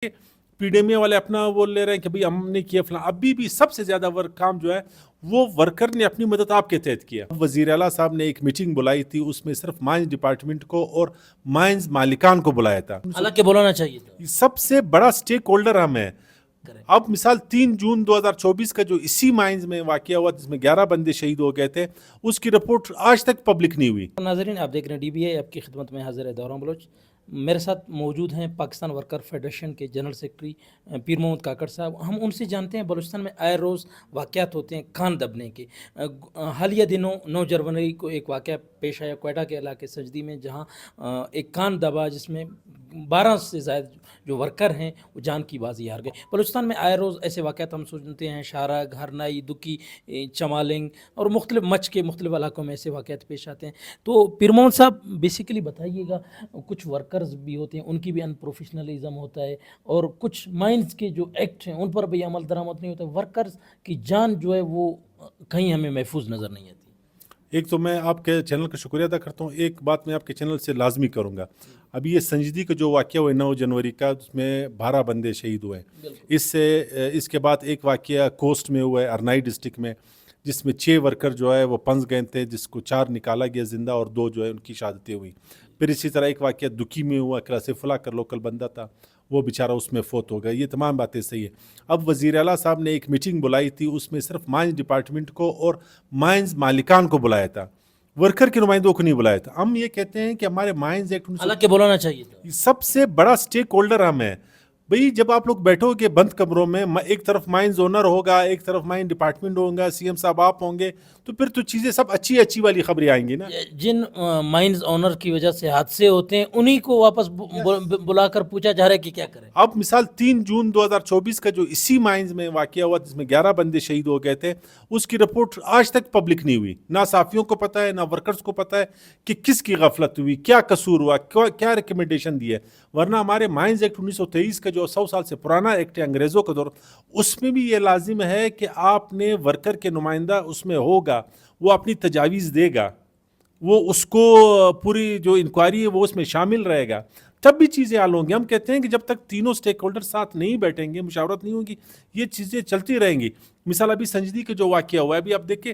P D M اے والے اپنا وہ لے رہے ہیں کہ بھئی ہم نے کیا فلاں. ابھی بھی سب سے زیادہ کام جو ہے وہ ورکر نے اپنی مدد آپ کے تحت کیا. وزیر اعلیٰ صاحب نے ایک میٹنگ بلائی تھی, اس میں صرف مائنز ڈپارٹمنٹ کو اور مائنز مالکان کو بلایا تھا. حالانکہ بلانا چاہیے تھا. سب سے بڑا سٹیک ہولڈر ہم ہیں. اب مثال 3 جون 2024 کا جو اسی مائنز میں واقعہ ہوا جس میں 11 بندے شہید ہو گئے تھے, اس کی رپورٹ آج تک پبلک نہیں ہوئی. ناظرین آپ دیکھ رہے ہیں DBI آپ کی خدمت میں حاضر ہے دوران بلوچ. میرے ساتھ موجود ہیں پاکستان ورکر فیڈریشن کے جنرل سیکرٹری پیر محمد کاکڑ صاحب. ہم ان سے جانتے ہیں بلوچستان میں آئے روز واقعات ہوتے ہیں کان دبنے کے. حالیہ دنوں 9 جنوری کو ایک واقعہ پیش آیا کوئٹہ کے علاقے سجدی میں, جہاں ایک کان دبا جس میں 12 سے زائد جو ورکر ہیں وہ جان کی بازی ہار گئے. بلوچستان میں آئے روز ایسے واقعات ہم سنتے ہیں, شارگ, ہرنائی, دکی, چمالنگ اور مختلف مچ کے مختلف علاقوں میں ایسے واقعات پیش آتے ہیں. تو پیر محمد صاحب بیسیکلی بتائیے گا, کچھ ورکرز بھی ہوتے ہیں ان کی بھی ان پروفیشنلزم ہوتا ہے, اور کچھ مائنز کے جو ایکٹ ہیں ان پر بھی عمل درآمد نہیں ہوتا. ورکرز کی جان جو ہے وہ کہیں ہمیں محفوظ نظر نہیں آتی. ایک تو میں آپ کے چینل کا شکریہ ادا کرتا ہوں. ایک بات میں آپ کے چینل سے لازمی کروں گا, ابھی یہ سنجدی کا جو واقعہ ہوا 9 جنوری کا, اس میں 12 بندے شہید ہوئے ہیں. اس کے بعد ایک واقعہ کوسٹ میں ہوا ہے ارنائی ڈسٹرکٹ میں, جس میں 6 ورکر جو ہے وہ پنس گئے تھے, جس کو 4 نکالا گیا زندہ اور 2 جو ہے ان کی شہادتیں ہوئی. پھر اسی طرح ایک واقعہ دکی میں ہوا, کلاس فلا کر لوکل بندہ تھا, وہ بیچارہ اس میں فوت ہو گیا. یہ تمام باتیں صحیح ہیں. اب وزیر اعلیٰ صاحب نے ایک میٹنگ بلائی تھی, اس میں صرف مائنز ڈپارٹمنٹ کو اور مائنز مالکان کو بلایا تھا, ورکر کے نمائندوں کو نہیں بلایا تھا. ہم یہ کہتے ہیں کہ ہمارے مائنز ایکٹ حالانکہ بلانا چاہیے تھا. سب سے بڑا سٹیک ہولڈر ہم ہیں. بھئی جب آپ لوگ بیٹھو گے بند کمروں میں, ایک طرف مائنز اونر ہوگا, ایک طرف مائن ڈپارٹمنٹ ہوگا, CM صاحب آپ ہوں گے, تو پھر تو چیزیں سب اچھی والی خبریں آئیں گی نا. جن مائنز اونر کی وجہ سے حادثے ہوتے ہیں انہی کو واپس بلا کر پوچھا جا رہا ہے کہ کیا کریں. اب مثال 3 جون 2024 کا جو اسی مائنز میں واقعہ ہوا جس میں 11 بندے شہید ہو گئے تھے, اس کی رپورٹ آج تک پبلک نہیں ہوئی. نہ صحافیوں کو پتہ ہے, نہ ورکرز کو پتہ ہے کہ کس کی غفلت ہوئی, کیا قصور ہوا, کیا ریکمنڈیشن دی ہے. ورنہ ہمارے مائنز ایکٹ 1923 کا جو 100 سال سے پرانا ایکٹ ہے انگریزوں کا دور, اس میں بھی یہ لازم ہے کہ آپ نے ورکر کے نمائندہ اس میں ہوگا, وہ اپنی تجاویز دے گا, وہ اس کو پوری جو انکوائری ہے وہ اس میں شامل رہے گا, تب بھی چیزیں حل ہوں گی. ہم کہتے ہیں کہ جب تک تینوں سٹیک ہولڈر ساتھ نہیں بیٹھیں گے, مشاورت نہیں ہوگی, یہ چیزیں چلتی رہیں گی. مثال ابھی سنجدی کے جو واقعہ ہوا ہے, ابھی آپ دیکھیں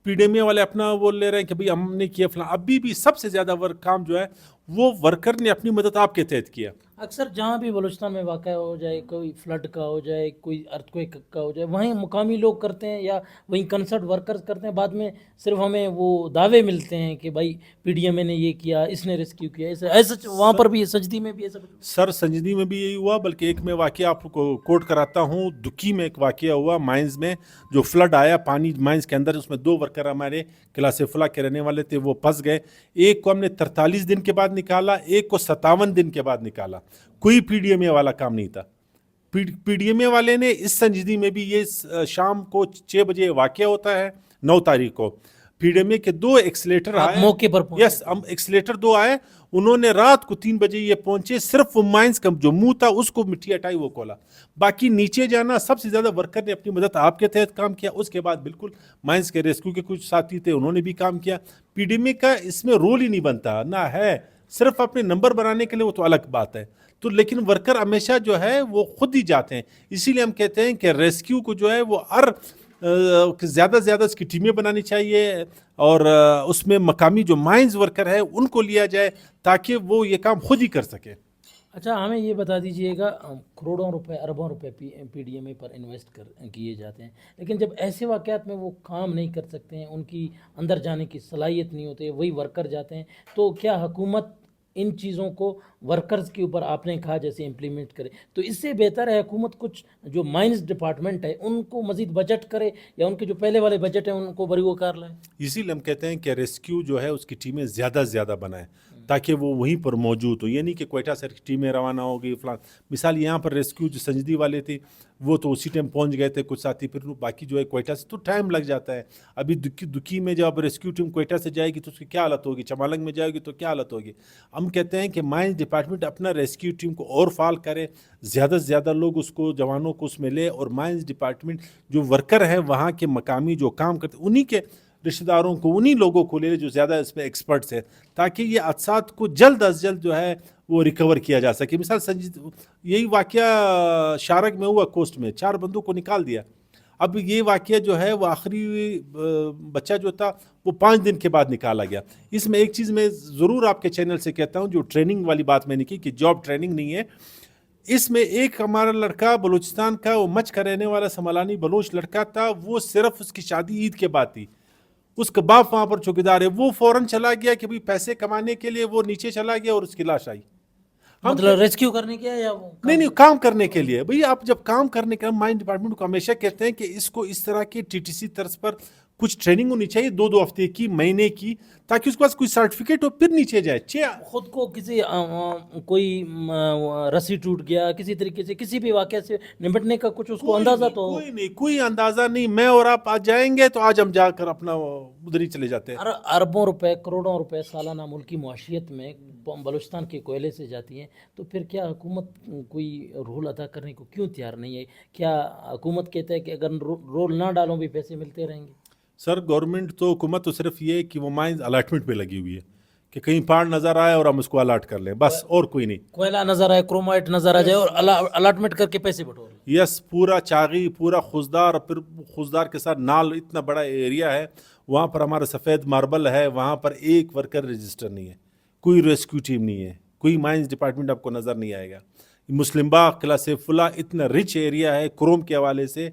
پی ڈی ایم اے والے اپنا وہ لے رہے ہیں کہ بھئی ہم نے کیا فلاں. ابھی بھی سب سے زیادہ کام جو ہے وہ ورکر نے اپنی مدد آپ کے تحت کیا. اکثر جہاں بھی بلوچستان میں واقع ہو جائے, کوئی فلڈ کا ہو جائے, کوئی ارتھکویک کا ہو جائے, وہیں مقامی لوگ کرتے ہیں یا وہیں کنسرٹ ورکرز کرتے ہیں. بعد میں صرف ہمیں وہ دعوے ملتے ہیں کہ بھائی PDMA نے یہ کیا, اس نے ریسکیو کیا, ایسا وہاں پر بھی سجدی میں بھی ایسا. سر سنجدی میں بھی یہی ہوا, بلکہ ایک میں واقعہ آپ کو کوٹ کراتا ہوں. دکی میں ایک واقعہ ہوا مائنز میں, جو فلڈ آیا, پانی مائنز کے اندر, اس میں 2 ورکر ہمارے کلاس فلا کے رہنے والے تھے, وہ پھنس گئے. ایک کو ہم نے 43 دن کے بعد نکالا, ایک کو 57 دن کے بعد نکالا. کوئی PDMA والا کام نہیں تھا. PDMA والے نے اس سنجدی میں بھی, یہ شام کو 6 بجے واقعہ ہوتا ہے 9 تاریخ کو, PDMA کے 2 ایکسلیٹر آئے موقع پر. یس, ہم ایکسلیٹر 2 آئے, انہوں نے رات کو 3 بجے یہ پہنچے, صرف وہ مائنز کا جو منہ تھا اس کو مٹی ہٹائی, وہ کھولا. باقی نیچے جانا سب سے زیادہ ورکر نے اپنی مدد آپ کے تحت کام کیا. اس کے بعد بالکل مائنز کے ریسکیو کے کچھ ساتھی تھے, انہوں نے بھی کام کیا. PDMA کا اس میں رول ہی نہیں بنتا, نہ ہے, صرف اپنے نمبر بنانے کے لیے, وہ تو الگ بات ہے. تو لیکن ورکر ہمیشہ جو ہے وہ خود ہی جاتے ہیں. اسی لیے ہم کہتے ہیں کہ ریسکیو کو جو ہے وہ زیادہ سے زیادہ اس کی ٹیمیں بنانی چاہیے, اور اس میں مقامی جو مائنز ورکر ہے ان کو لیا جائے تاکہ وہ یہ کام خود ہی کر سکے. اچھا ہمیں یہ بتا دیجئے گا, کروڑوں روپے اربوں روپے PDMA پر انویسٹ کیے جاتے ہیں, لیکن جب ایسے واقعات میں وہ کام نہیں کر سکتے ہیں, ان کی اندر جانے کی صلاحیت نہیں ہوتی, وہی ورکر جاتے ہیں, تو کیا حکومت ان چیزوں کو ورکرز کے اوپر آپ نے کہا جیسے امپلیمنٹ کرے؟ تو اس سے بہتر ہے حکومت کچھ جو مائنز ڈپارٹمنٹ ہے ان کو مزید بجٹ کرے, یا ان کے جو پہلے والے بجٹ ہیں ان کو بروکار لائے. اسی لیے ہم کہتے ہیں کہ ریسکیو جو ہے اس کی ٹیمیں زیادہ سے زیادہ بنائیں تاکہ وہ وہیں پر موجود ہو. یہ نہیں کہ کوئٹہ سے ٹیمیں روانہ ہو گئی فلان. مثال یہاں پر ریسکیو جو سنجدی والے تھے وہ تو اسی ٹائم پہنچ گئے تھے کچھ ساتھی, پھر باقی جو ہے کوئٹہ سے, تو ٹائم لگ جاتا ہے. ابھی دکی میں جب ریسکیو ٹیم کوئٹہ سے جائے گی تو اس کی کیا حالت ہوگی, چمالنگ میں جائے گی تو کیا حالت ہوگی. ہم کہتے ہیں کہ مائنز ڈپارٹمنٹ اپنا ریسکیو ٹیم کو اور فعال کرے, زیادہ سے زیادہ لوگ اس کو, جوانوں کو اس میں لے, اور مائنز ڈپارٹمنٹ جو ورکر ہیں وہاں کے مقامی جو کام کرتے انہی کے رشتہ داروں کو انہی لوگوں کو لے لے جو زیادہ اس میں ایکسپرٹس ہیں, تاکہ یہ حادثات کو جلد از جلد جو ہے وہ ریکور کیا جا سکے. مثال یہی واقعہ شارک میں ہوا, کوسٹ میں 4 بندوں کو نکال دیا. اب یہ واقعہ جو ہے وہ آخری بچہ جو تھا وہ 5 دن کے بعد نکالا گیا. اس میں ایک چیز میں ضرور آپ کے چینل سے کہتا ہوں, جو ٹریننگ والی بات میں نے کی کہ جاب ٹریننگ نہیں ہے, اس میں ایک ہمارا لڑکا بلوچستان کا, وہ مچ کا رہنے والا سمالانی بلوچ لڑکا تھا, وہ صرف اس کی شادی عید کے بعد تھی. اس کا باپ وہاں پر چوکیدار ہے, وہ فوراً چلا گیا کہ پیسے کمانے کے لیے وہ نیچے چلا گیا اور اس کی لاش آئی. مطلب ریسکیو کرنے کے یا وہ نہیں کام کرنے کے لیے. بھئی آپ جب کام کرنے کا, مائن ڈپارٹمنٹ کو ہمیشہ کہتے ہیں کہ اس کو اس طرح کی ٹی ٹی سی طرز پر کچھ ٹریننگ ہونی چاہیے 2 ہفتے کی, مہینے کی, تاکہ اس کے پاس کوئی سرٹیفکیٹ ہو, پھر نیچے جائے. خود کو کسی کوئی رسی ٹوٹ گیا, کسی طریقے سے کسی بھی واقعہ سے نمٹنے کا کچھ اس کو اندازہ تو کوئی اندازہ نہیں. میں اور آپ آج جائیں گے تو آج ہم جا کر اپنا ادھر ہی چلے جاتے ہیں. اربوں روپے کروڑوں روپے سالانہ ملکی معاشیت میں بلوچستان کے کوئلے سے جاتی ہیں, تو پھر کیا حکومت کوئی رول ادا کرنے کو کیوں تیار نہیں ہے؟ کیا حکومت کہتا ہے کہ اگر رول نہ ڈالوں بھی پیسے ملتے رہیں گے؟ سر گورنمنٹ تو, حکومت تو صرف یہ کہ وہ مائنز الاٹمنٹ پہ لگی ہوئی ہے کہ کہیں پہاڑ نظر آئے اور ہم اس کو الاٹ کر لیں, بس, اور کوئی نہیں. کوئلہ نظر آئے, کرومائٹ نظر آ جائے اور الاٹمنٹ کر کے پیسے بٹور. یس, پورا چاغی, پورا خوزدار, پھر خوزدار کے ساتھ نال, اتنا بڑا ایریا ہے وہاں پر. ہمارا سفید ماربل ہے وہاں پر, ایک ورکر رجسٹر نہیں ہے, کوئی ریسکیو ٹیم نہیں ہے, کوئی مائنز ڈپارٹمنٹ آپ کو نظر نہیں آئے گا. مسلم باغ, قلعہ سیف اللہ, اتنا رچ ایریا ہے کروم کے حوالے سے,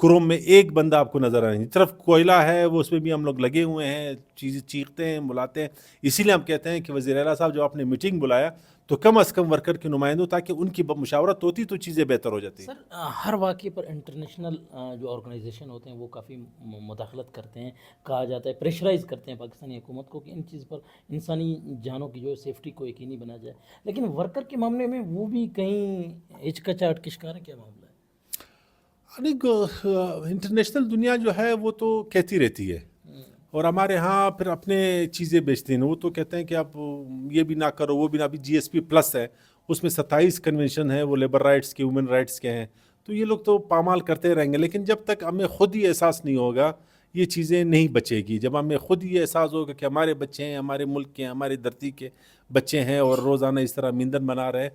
کروم میں ایک بندہ آپ کو نظر آئے. طرف کوئلہ ہے وہ, اس میں بھی ہم لوگ لگے ہوئے ہیں, چیزیں چیختے ہیں, بلاتے ہیں. اسی لیے ہم کہتے ہیں کہ وزیر اعلیٰ صاحب جب آپ نے میٹنگ بلایا تو کم از کم ورکر کے نمائندوں, تاکہ ان کی مشاورت ہوتی تو چیزیں بہتر ہو جاتی. سر ہر واقعے پر انٹرنیشنل جو آرگنائزیشن ہوتے ہیں وہ کافی مداخلت کرتے ہیں, کہا جاتا ہے پریشرائز کرتے ہیں پاکستانی حکومت کو کہ ان چیز پر انسانی جانوں کی جو سیفٹی کو یقینی بنا جائے, لیکن ورکر کے معاملے میں وہ بھی کہیں ہچکچاہٹ کا شکار ہے. کیا معاملہ ہے؟ انٹرنیشنل دنیا جو ہے وہ تو کہتی رہتی ہے, اور ہمارے ہاں پھر اپنے چیزیں بیچتے ہیں. وہ تو کہتے ہیں کہ آپ یہ بھی نہ کرو, وہ بھی نہ. ابھی GSP+ ہے, اس میں 27 کنونشن ہے, وہ لیبر رائٹس کے, وومن رائٹس کے ہیں. تو یہ لوگ تو پامال کرتے رہیں گے, لیکن جب تک ہمیں خود ہی احساس نہیں ہوگا یہ چیزیں نہیں بچے گی. جب ہمیں خود ہی احساس ہوگا کہ ہمارے بچے ہیں, ہمارے ملک کے, ہماری دھرتی کے بچے ہیں, اور روزانہ اس طرح میندن بنا رہے,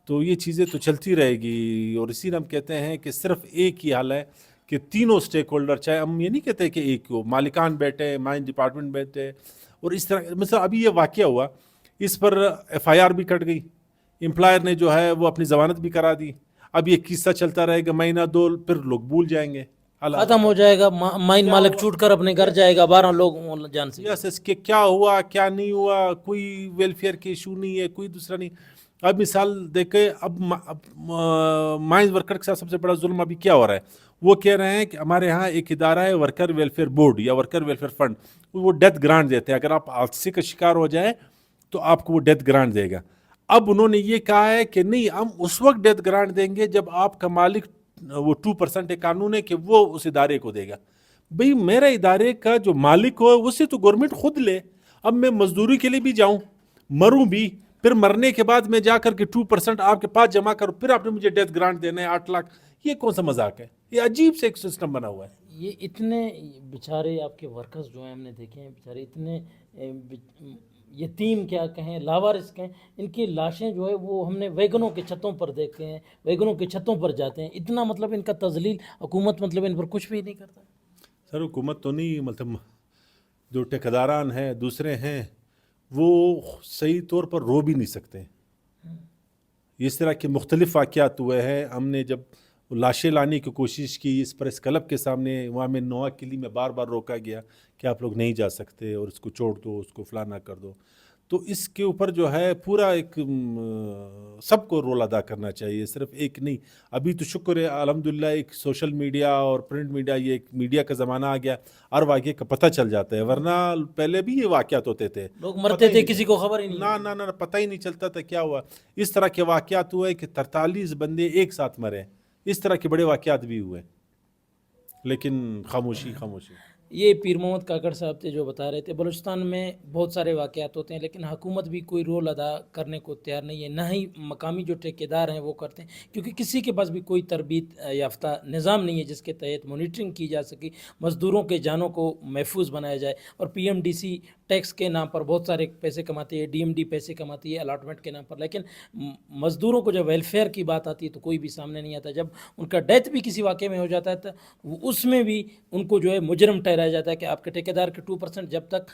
تو یہ چیزیں تو چلتی رہے گی. اور اسی لیے ہم کہتے ہیں کہ صرف ایک ہی حل ہے کہ تینوں سٹیک ہولڈر, چاہے ہم یہ نہیں کہتے کہ ایک ہو, مالکان بیٹھے, مائن ڈپارٹمنٹ بیٹھے, اور اس طرح. مثلا ابھی یہ واقعہ ہوا, اس پر FIR بھی کٹ گئی, امپلائر نے جو ہے وہ اپنی ضمانت بھی کرا دی. اب یہ قصہ چلتا رہے گا مہینہ 2, پھر لوگ بھول جائیں گے, ختم ہو جائے گا, مائن مالک چھوٹ کر اپنے گھر جائے گا, 12 لوگ جان سے. یس, اس کے کیا ہوا کیا نہیں ہوا, کوئی ویلفیئر کے ایشو نہیں ہے, کوئی دوسرا نہیں. اب مثال دیکھیں, اب مائنز ورکر کے ساتھ سب سے بڑا ظلم ابھی کیا ہو رہا ہے. وہ کہہ رہے ہیں کہ ہمارے ہاں ایک ادارہ ہے ورکر ویلفیئر بورڈ یا ورکر ویلفیئر فنڈ, وہ ڈیتھ گرانٹ دیتے ہیں. اگر آپ حادثے کا شکار ہو جائے تو آپ کو وہ ڈیتھ گرانٹ دے گا. اب انہوں نے یہ کہا ہے کہ نہیں, ہم اس وقت ڈیتھ گرانٹ دیں گے جب آپ کا مالک, وہ 2% ایک قانون ہے کہ وہ اس ادارے کو دے گا. بھئی میرا ادارے کا جو مالک ہو اسے تو گورنمنٹ خود لے. اب میں مزدوری کے لیے بھی جاؤں, مروں بھی, پھر مرنے کے بعد میں جا کر کے 2% آپ کے پاس جمع کروں, پھر آپ نے مجھے ڈیتھ گرانٹ دینا ہے 8 لاکھ. یہ کون سا مذاق ہے؟ یہ عجیب سے ایک سسٹم بنا ہوا ہے. یہ اتنے بیچارے آپ کے ورکرز جو ہیں ہم نے دیکھے ہیں, بیچارے اتنے یتیم کیا کہیں, لاوارث کہیں, ان کی لاشیں جو ہے وہ ہم نے ویگنوں کے چھتوں پر دیکھے ہیں, ویگنوں کے چھتوں پر جاتے ہیں. اتنا مطلب ان کا تذلیل, حکومت مطلب ان پر کچھ بھی نہیں کرتا. سر حکومت تو نہیں, مطلب جو ٹھیکیداران ہیں دوسرے ہیں وہ صحیح طور پر رو بھی نہیں سکتے. اس طرح کے مختلف واقعات ہوئے ہیں. ہم نے جب لاشیں لانے کی کوشش کی اس پریس کلب کے سامنے, وہاں میں نوآ کلی میں بار بار روکا گیا کہ آپ لوگ نہیں جا سکتے اور اس کو چھوڑ دو, اس کو فلانا کر دو. تو اس کے اوپر جو ہے پورا ایک سب کو رول ادا کرنا چاہیے, صرف ایک نہیں. ابھی تو شکر ہے الحمدللہ ایک سوشل میڈیا اور پرنٹ میڈیا, یہ ایک میڈیا کا زمانہ آ گیا, ہر واقعے کا پتہ چل جاتا ہے. ورنہ پہلے بھی یہ واقعات ہوتے تھے, لوگ مرتے تھے, کسی کو خبر ہی نہیں, نہ پتہ ہی نہیں چلتا تھا کیا ہوا. اس طرح کے واقعات ہوئے کہ 43 بندے ایک ساتھ مرے, اس طرح کے بڑے واقعات بھی ہوئے, لیکن خاموشی. یہ پیر محمد کاکڑ صاحب تھے جو بتا رہے تھے بلوچستان میں بہت سارے واقعات ہوتے ہیں لیکن حکومت بھی کوئی رول ادا کرنے کو تیار نہیں ہے، نہ ہی مقامی جو ٹھیکیدار ہیں وہ کرتے ہیں، کیونکہ کسی کے پاس بھی کوئی تربیت یافتہ نظام نہیں ہے جس کے تحت مانیٹرنگ کی جا سکے، مزدوروں کے جانوں کو محفوظ بنایا جائے۔ اور P M D C tax کے نام پر بہت سارے پیسے کماتی ہے، ڈی ایم ڈی پیسے کماتی ہے الاٹمنٹ کے نام پر، لیکن مزدوروں کو جب ویلفیئر کی بات آتی ہے تو کوئی بھی سامنے نہیں آتا۔ جب ان کا ڈیتھ بھی کسی واقعے میں ہو جاتا ہے تو اس میں بھی ان کو جو ہے مجرم ٹھہرایا جاتا ہے کہ آپ کے ٹھیکیدار کے 2% جب تک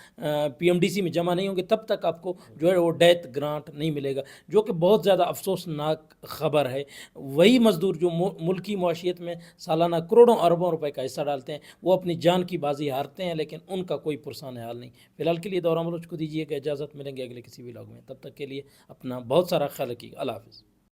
پی ایم ڈی سی میں جمع نہیں ہوں گے تب تک آپ کو جو ہے وہ ڈیتھ گرانٹ نہیں ملے گا، جو کہ بہت زیادہ افسوسناک خبر ہے۔ وہی مزدور جو ملکی معاشیت میں سالانہ کروڑوں اربوں روپے کا حصہ ڈالتے ہیں وہ اپنی جان کی بازی ہارتے ہیں، لیکن ان کا کوئی پرسان حال نہیں۔ فی الحال کے لیے دورہ بلوچ کو دیجیے گا اجازت، ملیں گے اگلے کسی ولاگ میں، تب تک کے لیے اپنا بہت سارا خیال رکھیے گا۔ اللہ حافظ۔